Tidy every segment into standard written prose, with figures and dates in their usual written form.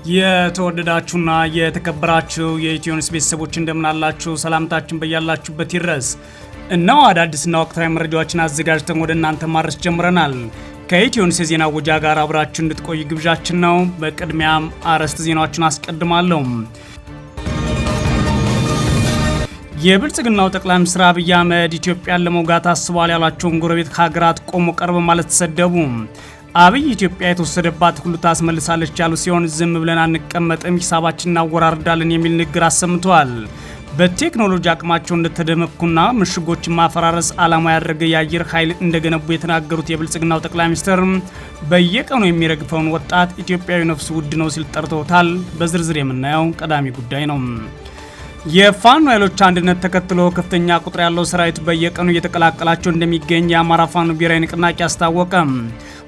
የተወደዳችሁና የተከበራችሁ የኢትዮኒውስ ቤተሰቦች እንደምን አላችሁ? ሰላምታችን በያላችሁበት ይድረስ። እነሆ አዳዲስና ወቅታዊ መረጃዎችን አዘጋጅተን ወደ እናንተ ማድረስ ጀምረናል። ከኢትዮኒውስ የዜና ወጃ ጋር አብራችሁ እንድትቆዩ ግብዣችን ነው። በቅድሚያም አርዕስተ ዜናዎችን አስቀድማለሁ። የብልጽግናው ጠቅላይ ሚኒስትር አብይ አህመድ ኢትዮጵያን ለመውጋት አስበዋል ያሏቸውን ጎረቤት ሀገራት ቆሞ ቀርበ ማለት ተሰደቡ። አብይ ኢትዮጵያ የተወሰደባት ሁሉ ታስመልሳለች ያሉ ሲሆን ዝም ብለን አንቀመጥም፣ ሂሳባችንን እናወራርዳለን የሚል ንግግር አሰምተዋል። በቴክኖሎጂ አቅማቸው እንደተደመኩና ምሽጎችን ማፈራረስ ዓላማ ያደረገ የአየር ኃይል እንደገነቡ የተናገሩት የብልጽግናው ጠቅላይ ሚኒስትር በየቀኑ የሚረግፈውን ወጣት ኢትዮጵያዊ ነፍሱ ውድ ነው ሲል ጠርተውታል። በዝርዝር የምናየው ቀዳሚ ጉዳይ ነው። የፋኖ ኃይሎች አንድነት ተከትሎ ከፍተኛ ቁጥር ያለው ሰራዊት በየቀኑ እየተቀላቀላቸው እንደሚገኝ የአማራ ፋኖ ብሔራዊ ንቅናቄ አስታወቀ።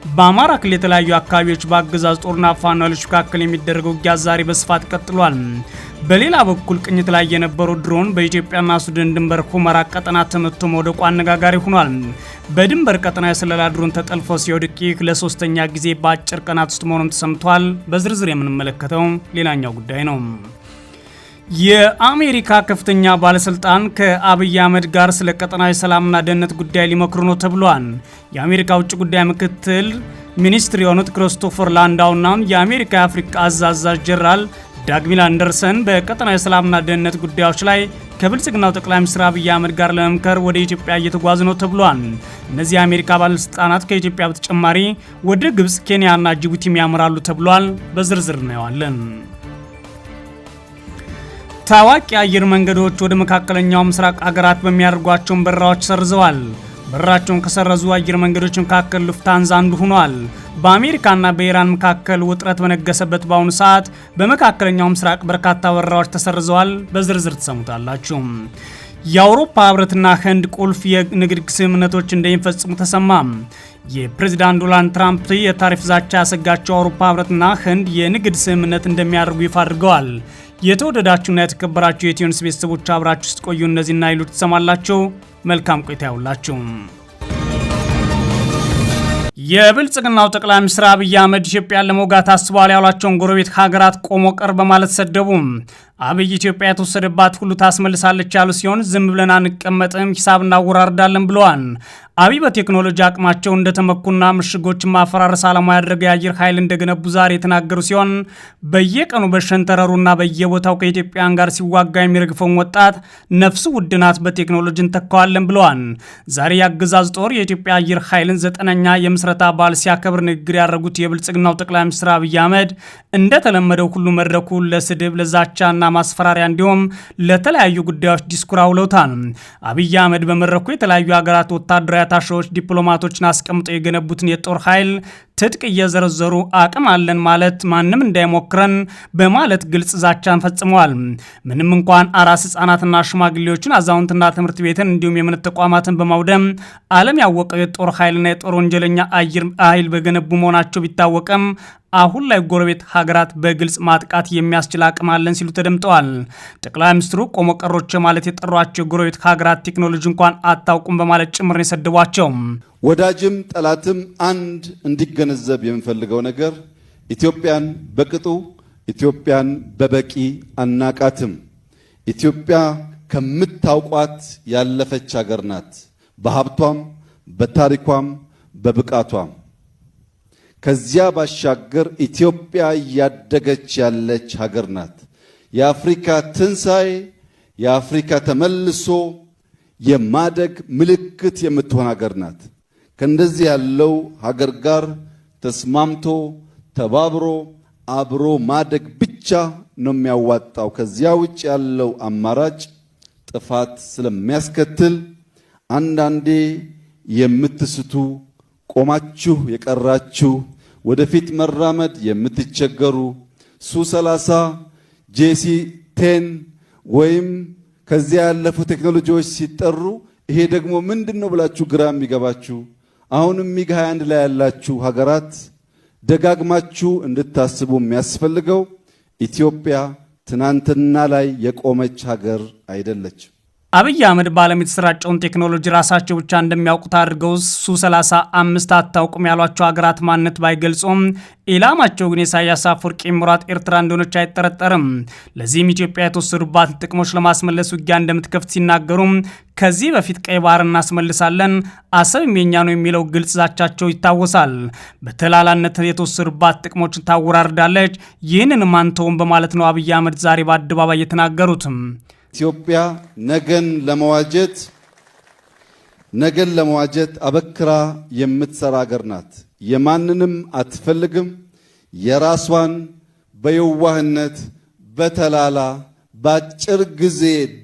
በአማራ ክልል የተለያዩ አካባቢዎች በአገዛዝ ጦርና ፋኖ ኃይሎች መካከል የሚደረገው ውጊያ ዛሬ በስፋት ቀጥሏል። በሌላ በኩል ቅኝት ላይ የነበረው ድሮን በኢትዮጵያና ሱዳን ድንበር ሁመራ ቀጠና ተመቶ መውደቁ አነጋጋሪ ሆኗል። በድንበር ቀጠና የስለላ ድሮን ተጠልፎ ሲወድቅ ለሶስተኛ ጊዜ በአጭር ቀናት ውስጥ መሆኑም ተሰምቷል። በዝርዝር የምንመለከተው ሌላኛው ጉዳይ ነው። የአሜሪካ ከፍተኛ ባለስልጣን ከአብይ አህመድ ጋር ስለ ቀጠናዊ ሰላምና ደህንነት ጉዳይ ሊመክሩ ነው ተብሏል። የአሜሪካ ውጭ ጉዳይ ምክትል ሚኒስትር የሆኑት ክሪስቶፈር ላንዳውና የአሜሪካ የአፍሪካ አዛዥ ጀነራል ዳግዊን አንደርሰን በቀጠናዊ ሰላምና ደህንነት ጉዳዮች ላይ ከብልጽግናው ጠቅላይ ሚኒስትር አብይ አህመድ ጋር ለመምከር ወደ ኢትዮጵያ እየተጓዙ ነው ተብሏል። እነዚህ የአሜሪካ ባለስልጣናት ከኢትዮጵያ በተጨማሪ ወደ ግብጽ፣ ኬንያና ጅቡቲም ያመራሉ ተብሏል። በዝርዝር እናየዋለን። ታዋቂ አየር መንገዶች ወደ መካከለኛው ምስራቅ አገራት በሚያደርጓቸው በረራዎች ሰርዘዋል። በረራቸውን ከሰረዙ አየር መንገዶች መካከል ሉፍታንዛ አንዱ ሆኗል። በአሜሪካና በኢራን መካከል ውጥረት በነገሰበት በአሁኑ ሰዓት በመካከለኛው ምስራቅ በርካታ በረራዎች ተሰርዘዋል። በዝርዝር ተሰሙታላችሁ። የአውሮፓ ህብረትና ህንድ ቁልፍ የንግድ ስምምነቶች እንደሚፈጽሙ ተሰማ። የፕሬዝዳንት ዶናልድ ትራምፕ የታሪፍ ዛቻ ያሰጋቸው አውሮፓ ህብረትና ህንድ የንግድ ስምምነት እንደሚያደርጉ ይፋ አድርገዋል። የተወደዳችሁና የተከበራችሁ የኢትዮኒውስ ቤተሰቦች አብራችሁ ስትቆዩ እነዚህና ይሉት ተሰማላችሁ። መልካም ቆይታ ያውላችሁ። የብልጽግናው ጠቅላይ ሚኒስትር አብይ አህመድ ኢትዮጵያን ለመውጋት አስበዋል ያሏቸውን ጎረቤት ሀገራት ቆሞ ቀር በማለት ሰደቡ። አብይ ኢትዮጵያ የተወሰደባት ሁሉ ታስመልሳለች ያሉ ሲሆን ዝም ብለን አንቀመጥም፣ ሂሳብ እናወራርዳለን ብለዋል። አብይ በቴክኖሎጂ አቅማቸው እንደተመኩና ምሽጎችን ማፈራረስ ዓላማ ያደረገ የአየር ኃይል እንደገነቡ ዛሬ የተናገሩ ሲሆን በየቀኑ በሸንተረሩና በየቦታው ከኢትዮጵያን ጋር ሲዋጋ የሚረግፈውን ወጣት ነፍሱ ውድ ናት፣ በቴክኖሎጂ እንተካዋለን ብለዋል። ዛሬ የአገዛዝ ጦር የኢትዮጵያ አየር ኃይልን 9ኛ የምስረታ በዓል ሲያከብር ንግግር ያደረጉት የብልጽግናው ጠቅላይ ሚኒስትር አብይ አህመድ እንደተለመደው ሁሉ መድረኩ ለስድብ ለዛቻና ማስፈራሪያ እንዲሁም ለተለያዩ ጉዳዮች ዲስኩር አውለውታል። አብይ አህመድ በመድረኩ የተለያዩ ሀገራት ወታደራዊ አታሺዎች ዲፕሎማቶችን አስቀምጠው የገነቡትን የጦር ኃይል ትጥቅ እየዘረዘሩ አቅም አለን ማለት ማንም እንዳይሞክረን በማለት ግልጽ ዛቻን ፈጽመዋል። ምንም እንኳን አራስ ህጻናትና ሽማግሌዎችን፣ አዛውንትና ትምህርት ቤትን እንዲሁም የእምነት ተቋማትን በማውደም ዓለም ያወቀው የጦር ኃይልና የጦር ወንጀለኛ አየር ኃይል በገነቡ መሆናቸው ቢታወቅም አሁን ላይ ጎረቤት ሀገራት በግልጽ ማጥቃት የሚያስችል አቅም አለን ሲሉ ተደምጠዋል። ጠቅላይ ሚኒስትሩ ቆሞ ቀሮች ማለት የጠሯቸው የጎረቤት ሀገራት ቴክኖሎጂ እንኳን አታውቁም በማለት ጭምር የሰደቧቸው። ወዳጅም ጠላትም አንድ እንዲገነዘብ የምፈልገው ነገር ኢትዮጵያን በቅጡ ኢትዮጵያን በበቂ አናቃትም። ኢትዮጵያ ከምታውቋት ያለፈች ሀገር ናት፣ በሀብቷም በታሪኳም በብቃቷም። ከዚያ ባሻገር ኢትዮጵያ እያደገች ያለች ሀገር ናት። የአፍሪካ ትንሣኤ፣ የአፍሪካ ተመልሶ የማደግ ምልክት የምትሆን ሀገር ናት። ከእንደዚህ ያለው ሀገር ጋር ተስማምቶ ተባብሮ አብሮ ማደግ ብቻ ነው የሚያዋጣው። ከዚያ ውጭ ያለው አማራጭ ጥፋት ስለሚያስከትል አንዳንዴ የምትስቱ ቆማችሁ የቀራችሁ ወደፊት መራመድ የምትቸገሩ ሱ30 JC10 ወይም ከዚያ ያለፉ ቴክኖሎጂዎች ሲጠሩ ይሄ ደግሞ ምንድነው ብላችሁ ግራ የሚገባችሁ አሁንም ሚግ 21 ላይ ያላችሁ ሀገራት ደጋግማችሁ እንድታስቡ የሚያስፈልገው ኢትዮጵያ ትናንትና ላይ የቆመች ሀገር አይደለች። አብይ አህመድ በዓለም የተሰራጨውን ቴክኖሎጂ ራሳቸው ብቻ እንደሚያውቁት አድርገው ሱ-35 አታውቁም ያሏቸው ሀገራት ማንነት ባይገልጹም ኢላማቸው ግን ኢሳያስ አፈወርቂ የሚመሯት ኤርትራ እንደሆነች አይጠረጠርም። ለዚህም ኢትዮጵያ የተወሰዱባትን ጥቅሞች ለማስመለስ ውጊያ እንደምትከፍት ሲናገሩ ከዚህ በፊት ቀይ ባህር እናስመልሳለን፣ አሰብም የኛ ነው የሚለው ግልጽ ዛቻቸው ይታወሳል። በተላላነት የተወሰዱባት ጥቅሞችን ታወራርዳለች፣ ይህንን ማንተውም በማለት ነው አብይ አህመድ ዛሬ በአደባባይ የተናገሩትም። ኢትዮጵያ ነገን ለመዋጀት አበክራ የምትሰራ ሀገር ናት። የማንንም አትፈልግም። የራሷን በየዋህነት በተላላ በአጭር ጊዜ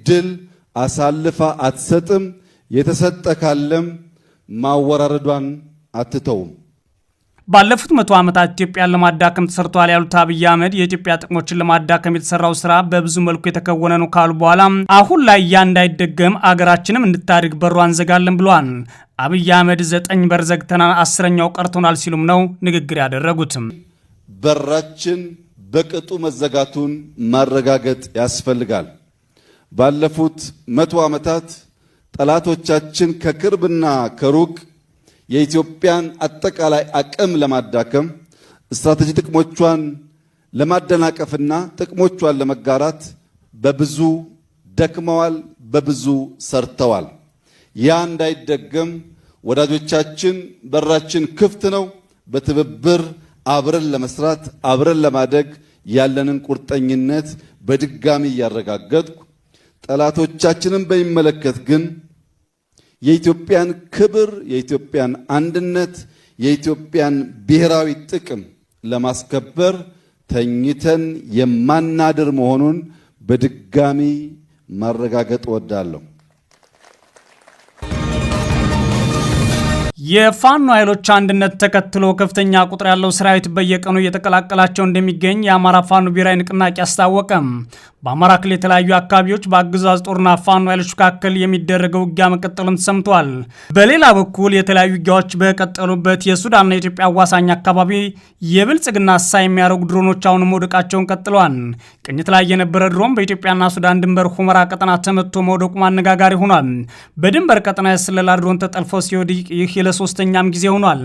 ድል አሳልፋ አትሰጥም። የተሰጠ ካለም ማወራረዷን አትተውም። ባለፉት 100 ዓመታት ኢትዮጵያን ለማዳከም ተሰርቷል ያሉት አብይ አህመድ የኢትዮጵያ ጥቅሞችን ለማዳከም የተሰራው ስራ በብዙ መልኩ የተከወነ ነው ካሉ በኋላ አሁን ላይ ያ እንዳይደገም አገራችንም እንድታድግ በሩ አንዘጋለን ብሏል። አብይ አህመድ 9 በር ዘግተናል 10ኛው ቀርቶናል ሲሉም ነው ንግግር ያደረጉትም። በራችን በቅጡ መዘጋቱን ማረጋገጥ ያስፈልጋል። ባለፉት 100 ዓመታት ጠላቶቻችን ከቅርብና ከሩቅ የኢትዮጵያን አጠቃላይ አቅም ለማዳከም ስትራቴጂ ጥቅሞቿን ለማደናቀፍና ጥቅሞቿን ለመጋራት በብዙ ደክመዋል፣ በብዙ ሰርተዋል። ያ እንዳይደገም ወዳጆቻችን በራችን ክፍት ነው። በትብብር አብረን ለመስራት አብረን ለማደግ ያለንን ቁርጠኝነት በድጋሚ እያረጋገጥኩ ጠላቶቻችንን በሚመለከት ግን የኢትዮጵያን ክብር፣ የኢትዮጵያን አንድነት፣ የኢትዮጵያን ብሔራዊ ጥቅም ለማስከበር ተኝተን የማናድር መሆኑን በድጋሚ ማረጋገጥ እወዳለሁ። የፋኖ ኃይሎች አንድነት ተከትሎ ከፍተኛ ቁጥር ያለው ሰራዊት በየቀኑ እየተቀላቀላቸው እንደሚገኝ የአማራ ፋኖ ብሔራዊ ንቅናቄ አስታወቀም። በአማራ ክልል የተለያዩ አካባቢዎች በአገዛዝ ጦርና ፋኖ ኃይሎች መካከል የሚደረገው ውጊያ መቀጠሉን ተሰምቷል። በሌላ በኩል የተለያዩ ውጊያዎች በቀጠሉበት የሱዳንና የኢትዮጵያ አዋሳኝ አካባቢ የብልጽግና አሳይ የሚያደርጉ ድሮኖች አሁንም መውደቃቸውን ቀጥለዋል። ቅኝት ላይ የነበረ ድሮን በኢትዮጵያና ሱዳን ድንበር ሁመራ ቀጠና ተመቶ መውደቁ አነጋጋሪ ሆኗል። በድንበር ቀጠና የስለላ ድሮን ተጠልፎ ሲወድቅ ይህ ለሶስተኛም ጊዜ ሆኗል።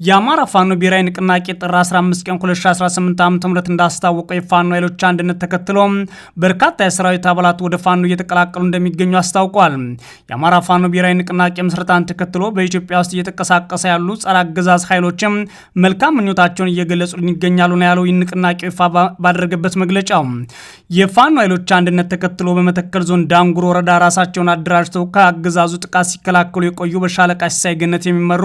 የአማራ ፋኖ ብሔራዊ ንቅናቄ ጥር 15 ቀን 2018 ዓ.ም እንዳስታወቀው የፋኖ ኃይሎች አንድነት ተከትሎ በርካታ የሰራዊት አባላት ወደ ፋኖ እየተቀላቀሉ እንደሚገኙ አስታውቋል። የአማራ ፋኖ ብሔራዊ ንቅናቄ ምስረታን ተከትሎ በኢትዮጵያ ውስጥ እየተንቀሳቀሰ ያሉ ጸረ አገዛዝ ኃይሎችም መልካም ምኞታቸውን እየገለጹ ይገኛሉ ነው ያለው ንቅናቄው ይፋ ባደረገበት መግለጫው። የፋኖ ኃይሎች አንድነት ተከትሎ በመተከል ዞን ዳንጉር ወረዳ ራሳቸውን አደራጅተው ከአገዛዙ ጥቃት ሲከላከሉ የቆዩ በሻለቃ ሲሳይ ገነት የሚመሩ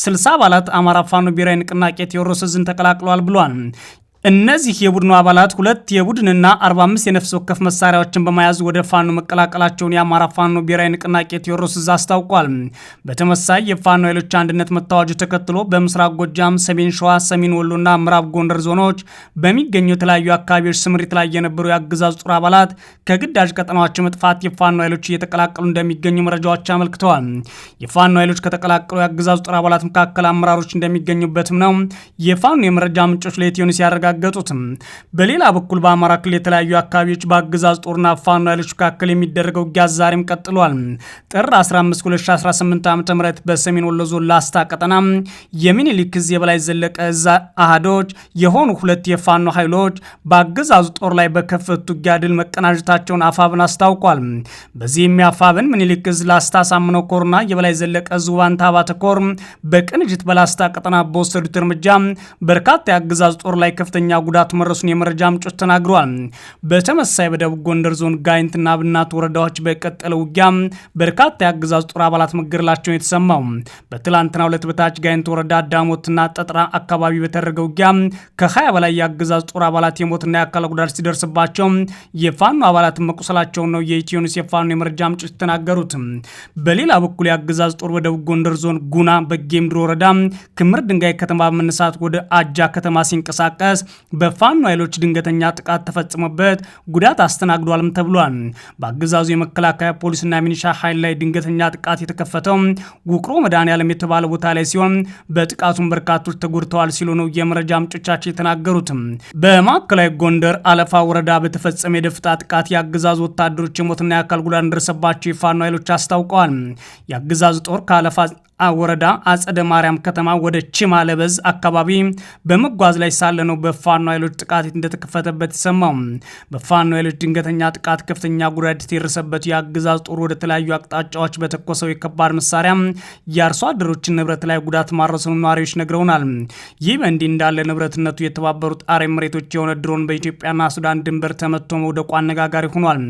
60 አባላት አማራ ፋኖ ብሔራዊ ንቅናቄ ቴዎድሮስ ዕዝን ተቀላቅለዋል ብሏል። እነዚህ የቡድኑ አባላት 2 የቡድንና 45 የነፍስ ወከፍ መሳሪያዎችን በመያዝ ወደ ፋኖ መቀላቀላቸውን የአማራ ፋኖ ብሔራዊ ንቅናቄ ቴዎድሮስ ዕዝ አስታውቋል። በተመሳይ የፋኖ ኃይሎች አንድነት መታወጁ ተከትሎ በምስራቅ ጎጃም፣ ሰሜን ሸዋ፣ ሰሜን ወሎና ምዕራብ ጎንደር ዞኖች በሚገኙ የተለያዩ አካባቢዎች ስምሪት ላይ የነበሩ የአገዛዝ ጦር አባላት ከግዳጅ ቀጠናቸው መጥፋት የፋኖ ኃይሎች እየተቀላቀሉ እንደሚገኙ መረጃዎች አመልክተዋል። የፋኖ ኃይሎች ከተቀላቀሉ የአገዛዝ ጦር አባላት መካከል አመራሮች እንደሚገኙበትም ነው የፋኖ የመረጃ ምንጮች ለኢትዮኒውስ ያረጋገጡትም። በሌላ በኩል በአማራ ክልል የተለያዩ አካባቢዎች በአገዛዝ ጦርና ፋኖ ኃይሎች መካከል የሚደረገው ውጊያ ዛሬም ቀጥሏል። ጥር 15 2018 ዓ.ም በሰሜን ወሎ ዞን ላስታ ቀጠና የሚኒሊክ ዕዝ የበላይ ዘለቀ ዕዝ አሃዶች የሆኑ 2 የፋኖ ኃይሎች በአገዛዙ ጦር ላይ በከፈቱት ውጊያ ድል መቀናጀታቸውን አፋብን አስታውቋል። በዚህም የአፋብን ሚኒሊክ ዕዝ ላስታ ሳምነው ኮርና የበላይ ዘለቀ ዕዝ ውባንታ አባተ ኮር በቅንጅት በላስታ ቀጠና በወሰዱት እርምጃ በርካታ የአገዛዙ ጦር ላይ ከፍተኛ ጉዳት መረሱን የመረጃ ምንጮች ተናግረዋል። በተመሳይ በደቡብ ጎንደር ዞን ጋይንትና ብናት ወረዳዎች በቀጠለ ውጊያ በርካታ የአገዛዝ ጦር አባላት መገደላቸውን የተሰማው። በትላንትናው ዕለት በታች ጋይንት ወረዳ ዳሞትና ጠጥራ አካባቢ በተደረገ ውጊያ ከ20 በላይ የአገዛዝ ጦር አባላት የሞትና የአካል ጉዳት ሲደርስባቸው የፋኖ አባላት መቁሰላቸውን ነው የኢትዮኒውስ የፋኖ የመረጃ ምንጮች ተናገሩት። በሌላ በኩል የአገዛዝ ጦር በደቡብ ጎንደር ዞን ጉና በጌምድር ወረዳ ክምር ድንጋይ ከተማ በመነሳት ወደ አጃ ከተማ ሲንቀሳቀስ በፋኖ ኃይሎች ድንገተኛ ጥቃት ተፈጽሞበት ጉዳት አስተናግዷልም ተብሏል። በአገዛዙ የመከላከያ ፖሊስና ሚኒሻ ኃይል ላይ ድንገተኛ ጥቃት የተከፈተው ውቅሮ መድኃኔዓለም የተባለ ቦታ ላይ ሲሆን በጥቃቱም በርካቶች ተጎድተዋል ሲሉ ነው የመረጃ ምንጮቻቸው የተናገሩት። በማዕከላዊ ጎንደር አለፋ ወረዳ በተፈጸመ የደፈጣ ጥቃት የአገዛዙ ወታደሮች የሞትና የአካል ጉዳት እንደደረሰባቸው የፋኖ ኃይሎች አስታውቀዋል። የአገዛዙ ጦር ከአለፋ ወረዳ አጸደ ማርያም ከተማ ወደ ቺማለበዝ አካባቢ በመጓዝ ላይ ሳለ ነው በፋኖ ኃይሎች ጥቃት እንደተከፈተበት ይሰማው። በፋኖ ኃይሎች ድንገተኛ ጥቃት ከፍተኛ ጉዳት የደረሰበት የአገዛዝ ጦር ወደ ተለያዩ አቅጣጫዎች በተኮሰው የከባድ መሳሪያ የአርሶ አደሮችን ንብረት ላይ ጉዳት ማድረሱን ነዋሪዎች ነግረውናል። ይህ በእንዲህ እንዳለ ንብረትነቱ የተባበሩት አረብ ኤሚሬቶች የሆነ ድሮን በኢትዮጵያና ሱዳን ድንበር ተመቶ መውደቁ አነጋጋሪ ሆኗል።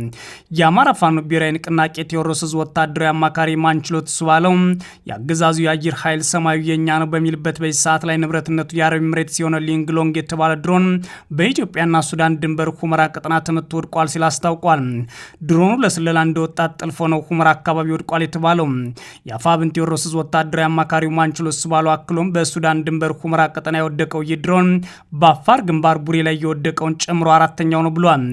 የአማራ ፋኖ ብሔራዊ ንቅናቄ ቴዎድሮስ ዕዝ ወታደራዊ አማካሪ ማንችሎት ሱባለው የአገዛዙ የአየር ኃይል ሰማዩ የኛ ነው በሚልበት በዚህ ሰዓት ላይ ንብረትነቱ የአረብ ኤሚሬትስ የሆነ ሊንግሎንግ የተባለ ድሮን በኢትዮጵያና ሱዳን ድንበር ሁመራ ቀጠና ተመቶ ወድቋል ሲል አስታውቋል። ድሮኑ ለስለላ እንደወጣት ጠልፎ ነው ሁመራ አካባቢ ወድቋል የተባለው። የአፋብን ቴዎድሮስ ዕዝ ወታደራዊ አማካሪው ማንችሎት ሱባለው አክሎም በሱዳን ድንበር ሁመራ ቀጠና የወደቀው ይህ ድሮን በአፋር ግንባር ቡሬ ላይ የወደቀውን ጨምሮ አራተኛው ነው ብሏል።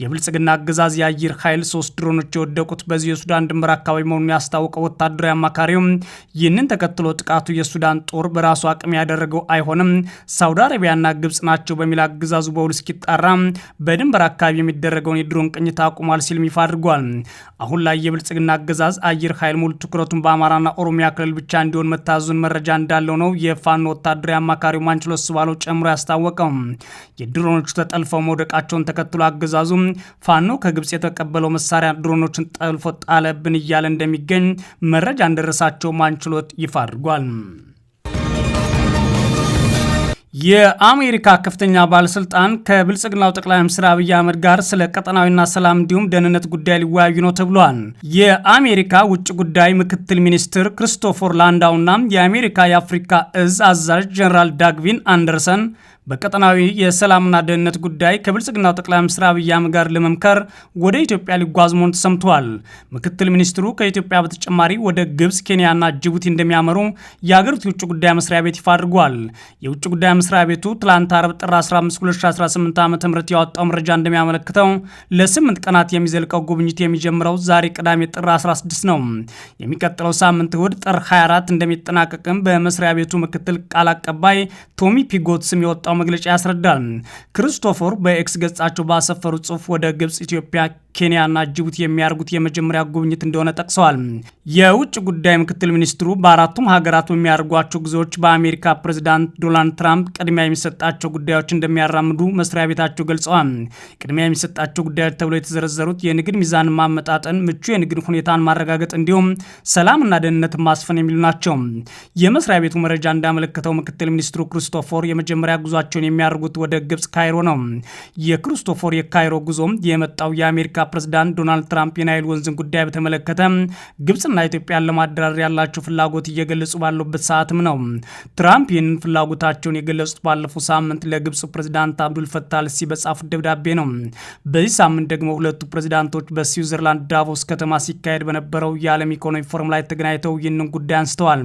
የብልጽግና አገዛዝ የአየር ኃይል 3 ድሮኖች የወደቁት በዚህ የሱዳን ድንበር አካባቢ መሆኑን ያስታወቀው ወታደራዊ አማካሪው ይህንን ተከትሎ ጥቃቱ የሱዳን ጦር በራሱ አቅም ያደረገው አይሆንም፣ ሳውዲ አረቢያና ግብጽ ናቸው በሚል አገዛዙ በውል እስኪጣራ በድንበር አካባቢ የሚደረገውን የድሮን ቅኝት አቁሟል ሲል ይፋ አድርጓል። አሁን ላይ የብልጽግና አገዛዝ አየር ኃይል ሙሉ ትኩረቱን በአማራና ኦሮሚያ ክልል ብቻ እንዲሆን መታዘዙን መረጃ እንዳለው ነው የፋኖ ወታደራዊ አማካሪው ማንችሎት ሱባለው ጨምሮ ያስታወቀው። የድሮኖቹ ተጠልፈው መውደቃቸውን ተከትሎ አገዛዙ ፋኖ ከግብጽ የተቀበለው መሳሪያ ድሮኖችን ጠልፎ ጣለብን እያለ እንደሚገኝ መረጃ እንደደረሳቸው ማንችሎት ይፋ አድርጓል። የአሜሪካ ከፍተኛ ባለስልጣን ከብልጽግናው ጠቅላይ ሚኒስትር አብይ አህመድ ጋር ስለ ቀጠናዊና ሰላም እንዲሁም ደህንነት ጉዳይ ሊወያዩ ነው ተብሏል። የአሜሪካ ውጭ ጉዳይ ምክትል ሚኒስትር ክሪስቶፈር ላንዳውና የአሜሪካ የአፍሪካ እዝ አዛዥ ጀነራል ዳግቪን አንደርሰን በቀጠናዊ የሰላምና ደህንነት ጉዳይ ከብልጽግናው ጠቅላይ ሚኒስትር አብይ አህመድ ጋር ለመምከር ወደ ኢትዮጵያ ሊጓዝ መሆኑ ተሰምቷል። ምክትል ሚኒስትሩ ከኢትዮጵያ በተጨማሪ ወደ ግብጽ፣ ኬንያና ጅቡቲ እንደሚያመሩ የአገሪቱ የውጭ ጉዳይ መስሪያ ቤት ይፋ አድርጓል። የውጭ ጉዳይ መስሪያ ቤቱ ትላንት አርብ ጥር 15 2018 ዓ.ም ያወጣው መረጃ እንደሚያመለክተው ለ8 ቀናት የሚዘልቀው ጉብኝት የሚጀምረው ዛሬ ቅዳሜ ጥር 16 ነው። የሚቀጥለው ሳምንት እሁድ ጥር 24 እንደሚጠናቀቅም በመስሪያ ቤቱ ምክትል ቃል አቀባይ ቶሚ ፒጎት ስም የወጣው መግለጫ ያስረዳል። ክሪስቶፈር በኤክስ ገጻቸው ባሰፈሩ ጽሑፍ ወደ ግብጽ፣ ኢትዮጵያ፣ ኬንያና ጅቡቲ የሚያደርጉት የመጀመሪያ ጉብኝት እንደሆነ ጠቅሰዋል። የውጭ ጉዳይ ምክትል ሚኒስትሩ በአራቱም ሀገራት በሚያደርጓቸው ጉዞዎች በአሜሪካ ፕሬዝዳንት ዶናልድ ትራምፕ ቅድሚያ የሚሰጣቸው ጉዳዮች እንደሚያራምዱ መስሪያ ቤታቸው ገልጸዋል። ቅድሚያ የሚሰጣቸው ጉዳዮች ተብሎ የተዘረዘሩት የንግድ ሚዛን ማመጣጠን፣ ምቹ የንግድ ሁኔታን ማረጋገጥ እንዲሁም ሰላምና ደህንነት ማስፈን የሚሉ ናቸው። የመስሪያ ቤቱ መረጃ እንዳመለከተው ምክትል ሚኒስትሩ ክሪስቶፈር የመጀመሪያ ጉዟቸውን የሚያደርጉት ወደ ግብጽ ካይሮ ነው። የክሪስቶፈር የካይሮ ጉዞ የመጣው የአሜሪካ ፕሬዝዳንት ዶናልድ ትራምፕ የናይል ወንዝን ጉዳይ በተመለከተ ግብጽና ኢትዮጵያን ለማደራደር ያላቸው ፍላጎት እየገለጹ ባሉበት ሰዓትም ነው። ትራምፕ ይህንን ፍላጎታቸውን የገለጹት ባለፈው ሳምንት ለግብጽ ፕሬዝዳንት አብዱል ፈታህ አልሲሲ በጻፉት ደብዳቤ ነው። በዚህ ሳምንት ደግሞ ሁለቱ ፕሬዝዳንቶች በስዊዘርላንድ ዳቮስ ከተማ ሲካሄድ በነበረው የዓለም ኢኮኖሚ ፎረም ላይ ተገናኝተው ይህንን ጉዳይ አንስተዋል።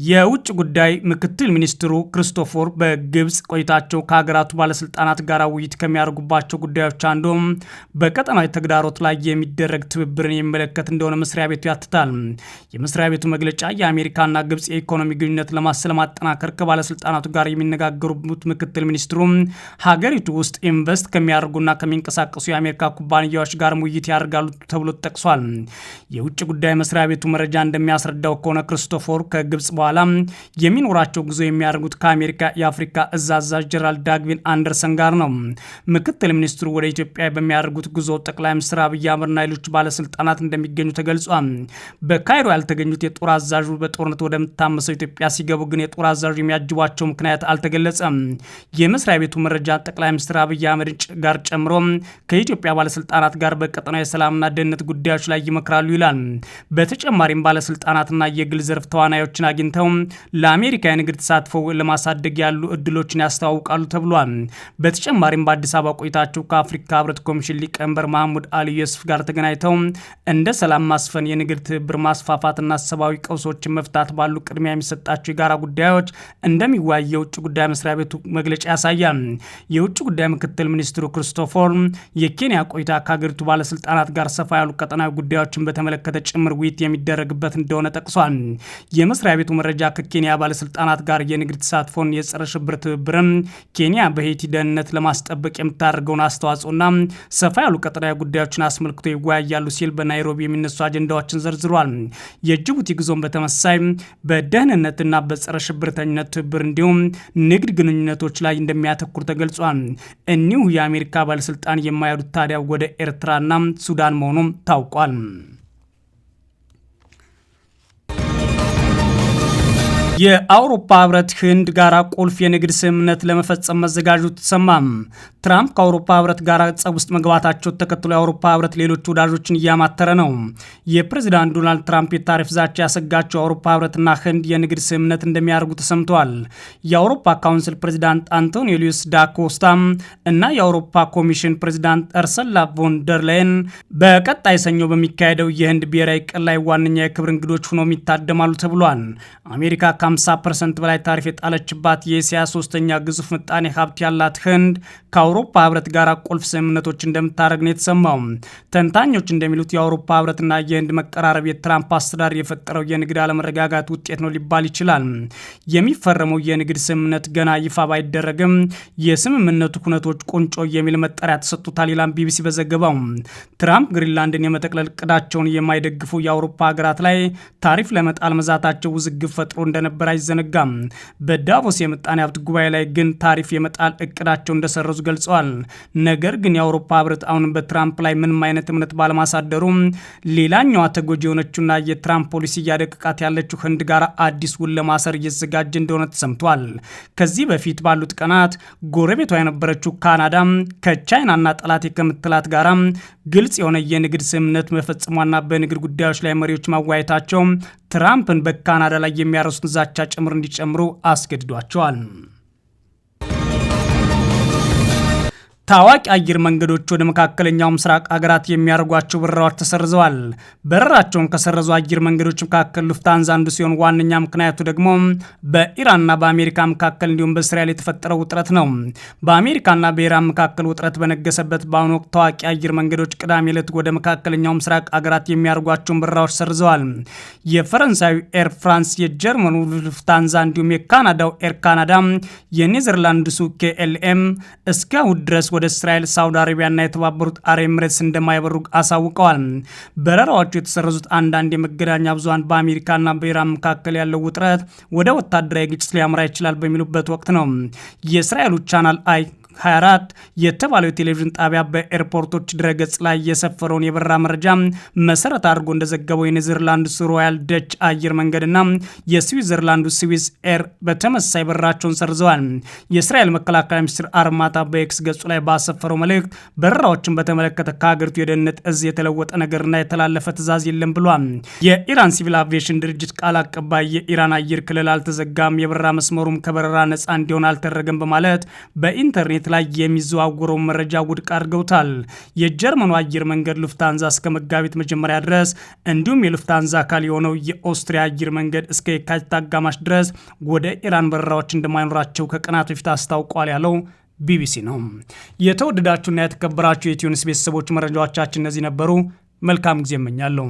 የውጭ ጉዳይ ምክትል ሚኒስትሩ ክሪስቶፈር በግብጽ ቆይታቸው ከሀገራቱ ባለስልጣናት ጋር ውይይት ከሚያደርጉባቸው ጉዳዮች አንዱ በቀጠናዊ ተግዳሮት ላይ የሚደረግ ትብብርን የሚመለከት እንደሆነ መስሪያ ቤቱ ያትታል። የመስሪያ ቤቱ መግለጫ የአሜሪካና ግብጽ የኢኮኖሚ ግንኙነት ለማጠናከር ከባለስልጣናቱ ጋር የሚነጋገሩት ምክትል ሚኒስትሩ ሀገሪቱ ውስጥ ኢንቨስት ከሚያደርጉና ከሚንቀሳቀሱ የአሜሪካ ኩባንያዎች ጋር ውይይት ያደርጋሉ ተብሎ ተጠቅሷል። የውጭ ጉዳይ መስሪያ ቤቱ መረጃ እንደሚያስረዳው ከሆነ ክሪስቶፈር ከግብጽ በኋላ የሚኖራቸው ጉዞ የሚያደርጉት ከአሜሪካ የአፍሪካ እዝ አዛዥ ጀነራል ዳግቪን አንደርሰን ጋር ነው። ምክትል ሚኒስትሩ ወደ ኢትዮጵያ በሚያደርጉት ጉዞ ጠቅላይ ሚኒስትር አብይ አህመድና ሌሎች ባለስልጣናት እንደሚገኙ ተገልጿል። በካይሮ ያልተገኙት የጦር አዛዡ በጦርነት ወደምታመሰው ኢትዮጵያ ሲገቡ ግን የጦር አዛዡ የሚያጅቧቸው ምክንያት አልተገለጸም። የመስሪያ ቤቱ መረጃ ጠቅላይ ሚኒስትር አብይ አህመድ ጋር ጨምሮ ከኢትዮጵያ ባለስልጣናት ጋር በቀጠናው የሰላምና ደህንነት ጉዳዮች ላይ ይመክራሉ ይላል። በተጨማሪም ባለስልጣናትና የግል ዘርፍ ተዋናዮችን አግኝተው ለአሜሪካ የንግድ ተሳትፎ ለማሳደግ ያሉ እድሎችን ያስተዋውቃሉ ተብሏል። በተጨማሪም በአዲስ አበባ ቆይታቸው ከአፍሪካ ህብረት ኮሚሽን ሊቀመንበር መሐሙድ አሊ ዩሱፍ ጋር ተገናኝተው እንደ ሰላም ማስፈን፣ የንግድ ትብብር ማስፋፋትና ሰብአዊ ቀውሶችን መፍታት ባሉ ቅድሚያ የሚሰጣቸው የጋራ ጉዳዮች እንደሚወያዩ የውጭ ጉዳይ መስሪያ ቤቱ መግለጫ ያሳያል። የውጭ ጉዳይ ምክትል ሚኒስትሩ ክሪስቶፈር የኬንያ ቆይታ ከሀገሪቱ ባለስልጣናት ጋር ሰፋ ያሉ ቀጠናዊ ጉዳዮችን በተመለከተ ጭምር ውይይት የሚደረግበት እንደሆነ ጠቅሷል። የመስሪያ ቤቱ መረጃ ከኬንያ ባለስልጣናት ጋር የንግድ ተሳትፎን፣ የጸረ ሽብር ትብብርን፣ ኬንያ በሄይቲ ደህንነት ለማስጠበቅ የምታደርገውን አስተዋጽኦና ሰፋ ያሉ ቀጠናዊ ጉዳዮችን አስመልክቶ ይወያያሉ ሲል በናይሮቢ የሚነሱ አጀንዳዎችን ዘርዝሯል። የጅቡቲ ጉዞን በተመሳይ በደህንነትና በጸረ ሽብርተኝነት ትብብር እንዲሁም ንግድ ግንኙነቶች ላይ እንደሚያተኩር ተገልጿል። እኒሁ የአሜሪካ ባለስልጣን የማይሄዱት ታዲያ ወደ ኤርትራና ሱዳን መሆኑም ታውቋል። የአውሮፓ ህብረት ህንድ ጋር ቁልፍ የንግድ ስምምነት ለመፈጸም መዘጋጀቱ ተሰማ። ትራምፕ ከአውሮፓ ህብረት ጋር ጸብ ውስጥ መግባታቸው ተከትሎ የአውሮፓ ህብረት ሌሎች ወዳጆችን እያማተረ ነው። የፕሬዚዳንት ዶናልድ ትራምፕ የታሪፍ ዛቻ ያሰጋቸው የአውሮፓ ህብረትና ህንድ የንግድ ስምምነት እንደሚያደርጉ ተሰምተዋል። የአውሮፓ ካውንስል ፕሬዚዳንት አንቶኒዮስ ዳኮስታ እና የአውሮፓ ኮሚሽን ፕሬዚዳንት እርሰላ ቮን ደር ላየን በቀጣይ ሰኞ በሚካሄደው የህንድ ብሔራዊ ቀን ላይ ዋነኛ የክብር እንግዶች ሆነው ይታደማሉ ተብሏል። አሜሪካ 50% በላይ ታሪፍ የጣለችባት የእስያ ሶስተኛ ግዙፍ ምጣኔ ሀብት ያላት ህንድ ከአውሮፓ ህብረት ጋር ቁልፍ ስምምነቶች እንደምታደርግ ነው የተሰማው። ተንታኞች እንደሚሉት የአውሮፓ ህብረትና የህንድ መቀራረብ የትራምፕ አስተዳደር የፈጠረው የንግድ አለመረጋጋት ውጤት ነው ሊባል ይችላል። የሚፈረመው የንግድ ስምምነት ገና ይፋ ባይደረግም የስምምነቱ ኩነቶች ቁንጮ የሚል መጠሪያ ተሰጥቶታል ይላል ቢቢሲ በዘገባው። ትራምፕ ግሪንላንድን የመጠቅለል እቅዳቸውን የማይደግፉ የአውሮፓ ሀገራት ላይ ታሪፍ ለመጣል መዛታቸው ውዝግብ ፈጥሮ እንደነበር አይዘነጋም። በዳቮስ የምጣኔ ሀብት ጉባኤ ላይ ግን ታሪፍ የመጣል እቅዳቸው እንደሰረዙ ገልጸዋል። ነገር ግን የአውሮፓ ህብረት አሁንም በትራምፕ ላይ ምንም አይነት እምነት ባለማሳደሩ ሌላኛዋ ተጎጂ የሆነችውና የትራምፕ ፖሊሲ እያደቀቃት ያለችው ህንድ ጋር አዲስ ውል ለማሰር እየተዘጋጀ እንደሆነ ተሰምቷል። ከዚህ በፊት ባሉት ቀናት ጎረቤቷ የነበረችው ካናዳ ከቻይናና ጠላቴ ከምትላት ጋር ግልጽ የሆነ የንግድ ስምምነት መፈጸሟና በንግድ ጉዳዮች ላይ መሪዎች ማወያየታቸው ትራምፕን በካናዳ ላይ የሚያረሱትን ዛቻ ጭምር እንዲጨምሩ አስገድዷቸዋል። ታዋቂ አየር መንገዶች ወደ መካከለኛው ምስራቅ ሀገራት የሚያደርጓቸው በረራዎች ተሰርዘዋል። በረራቸውን ከሰረዙ አየር መንገዶች መካከል ሉፍታንዛ አንዱ ሲሆን ዋነኛ ምክንያቱ ደግሞ በኢራንና በአሜሪካ መካከል እንዲሁም በእስራኤል የተፈጠረው ውጥረት ነው። በአሜሪካና በኢራን መካከል ውጥረት በነገሰበት በአሁኑ ወቅት ታዋቂ አየር መንገዶች ቅዳሜ ዕለት ወደ መካከለኛው ምስራቅ ሀገራት የሚያደርጓቸውን በረራዎች ሰርዘዋል። የፈረንሳዩ ኤር ፍራንስ፣ የጀርመኑ ሉፍታንዛ እንዲሁም የካናዳው ኤር ካናዳ፣ የኔዘርላንድሱ KLM እስከ እሁድ ድረስ ወደ እስራኤል፣ ሳውዲ አረቢያና የተባበሩት አረብ ኤምሬትስ እንደማይበሩ አሳውቀዋል። በረራዎቹ የተሰረዙት አንዳንድ የመገናኛ ብዙሃን በአሜሪካና በኢራን መካከል ያለው ውጥረት ወደ ወታደራዊ ግጭት ሊያመራ ይችላል በሚሉበት ወቅት ነው። የእስራኤሉ ቻናል አይ 24 የተባለው የቴሌቪዥን ጣቢያ በኤርፖርቶች ድረገጽ ላይ የሰፈረውን የበረራ መረጃ መሰረት አድርጎ እንደዘገበው የኔዘርላንድስ ሮያል ደች አየር መንገድና የስዊዘርላንዱ ስዊዝ ኤር በተመሳሳይ በረራቸውን ሰርዘዋል። የእስራኤል መከላከያ ሚኒስትር አርማታ በኤክስ ገጹ ላይ ባሰፈረው መልእክት በረራዎችን በተመለከተ ከሀገሪቱ የደህንነት እዝ የተለወጠ ነገርና የተላለፈ ትዕዛዝ የለም ብሏል። የኢራን ሲቪል አቪዬሽን ድርጅት ቃል አቀባይ የኢራን አየር ክልል አልተዘጋም፣ የበረራ መስመሩም ከበረራ ነፃ እንዲሆን አልተደረገም በማለት በኢንተርኔት ላይ የሚዘዋወረው መረጃ ውድቅ አድርገውታል። የጀርመኑ አየር መንገድ ሉፍታንዛ እስከ መጋቢት መጀመሪያ ድረስ እንዲሁም የሉፍታንዛ አካል የሆነው የኦስትሪያ አየር መንገድ እስከ የካቲት አጋማሽ ድረስ ወደ ኢራን በረራዎች እንደማይኖራቸው ከቀናት በፊት አስታውቋል ያለው ቢቢሲ ነው። የተወደዳችሁና የተከበራችሁ የኢትዮ ኒውስ ቤተሰቦች መረጃዎቻችን እነዚህ ነበሩ። መልካም ጊዜ እመኛለሁ።